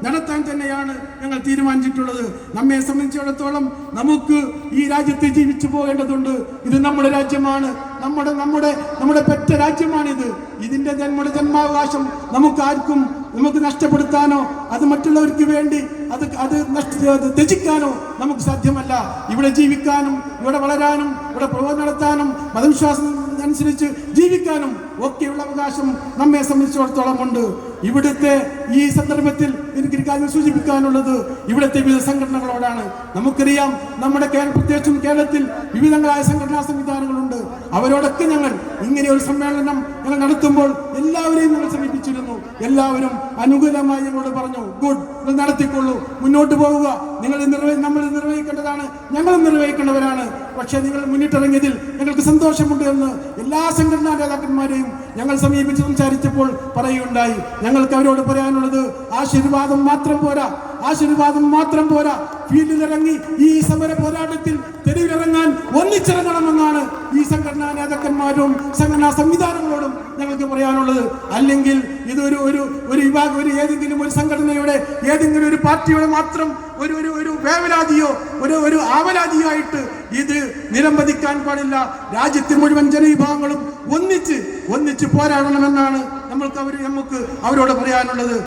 നടത്താൻ തന്നെയാണ് ഞങ്ങൾ തീരുമാനിച്ചിട്ടുള്ളത്. നമ്മെ സംബന്ധിച്ചിടത്തോളം നമുക്ക് ഈ രാജ്യത്ത് ജീവിച്ചു പോകേണ്ടതുണ്ട്. ഇത് നമ്മുടെ രാജ്യമാണ്, നമ്മുടെ നമ്മുടെ നമ്മുടെ പെറ്റ രാജ്യമാണിത്. ഇതിന്റെ നമ്മുടെ ജന്മാവകാശം നമുക്ക് നഷ്ടപ്പെടുത്താനോ അത് മറ്റുള്ളവർക്ക് വേണ്ടി അത് ത്യജിക്കാനോ നമുക്ക് സാധ്യമല്ല. ഇവിടെ ജീവിക്കാനും ഇവിടെ വളരാനും ഇവിടെ പ്രവർത്തനം നടത്താനും മതവിശ്വാസം അനുസരിച്ച് ജീവിക്കാനും ഒക്കെയുള്ള അവകാശം നമ്മെ സംബന്ധിച്ചിടത്തോളം ഉണ്ട്. ഇവിടുത്തെ ഈ സന്ദർഭത്തിൽ എനിക്ക് കാര്യം സൂചിപ്പിക്കാനുള്ളത് ഇവിടുത്തെ വിവിധ സംഘടനകളോടാണ്. നമുക്കറിയാം, നമ്മുടെ പ്രത്യേകിച്ചും കേരളത്തിൽ വിവിധങ്ങളായ സംഘടനാ സംവിധാനങ്ങളുണ്ട്. അവരോടൊക്കെ ഞങ്ങൾ ഇങ്ങനെ ഒരു സമ്മേളനം ഞങ്ങൾ നടത്തുമ്പോൾ എല്ലാവരെയും ഞങ്ങൾ സമീപിച്ചിരുന്നു. എല്ലാവരും അനുകൂലമായി ഞങ്ങളോട് പറഞ്ഞു, ഗുഡ്, നിങ്ങൾ നടത്തിക്കൊള്ളൂ, മുന്നോട്ട് പോവുക, നമ്മൾ നിർവഹിക്കേണ്ടതാണ്, ഞങ്ങളും നിർവഹിക്കേണ്ടവരാണ്. പക്ഷേ നിങ്ങൾ മുന്നിട്ടിറങ്ങിയതിൽ ഞങ്ങൾക്ക് സന്തോഷമുണ്ട് എന്ന് എല്ലാ സംഘടനാ നേതാക്കന്മാരെയും ഞങ്ങൾ സമീപിച്ച് സംസാരിച്ചപ്പോൾ പറയുകയുണ്ടായി. ഞങ്ങൾക്ക് അവരോട് പറയാനുള്ളത് ആശീർവാദം മാത്രം പോരാ, ഫീൽഡിലിറങ്ങി ഈ സമര പോരാട്ടത്തിൽ തെരുവിലിറങ്ങാൻ ഒന്നിച്ചിറങ്ങണമെന്നാണ് ഈ സംഘടനാ നേതാക്കന്മാരും സംഘടനാ സംവിധാനങ്ങളോടും ഞങ്ങൾക്ക് പറയാനുള്ളത്. അല്ലെങ്കിൽ ഇതൊരു ഏതെങ്കിലും ഒരു സംഘടനയുടെ ഏതെങ്കിലും ഒരു പാർട്ടിയുടെ മാത്രം ഒരു വേവലാതിയോ ഒരു ആവലാതിയോ ആയിട്ട് ഇത് നിലംപതിക്കാൻ പാടില്ല. രാജ്യത്തെ മുഴുവൻ ജനവിഭാഗങ്ങളും ഒന്നിച്ച് പോരാടണമെന്നാണ് നമുക്ക് അവരോട് പറയാനുള്ളത്.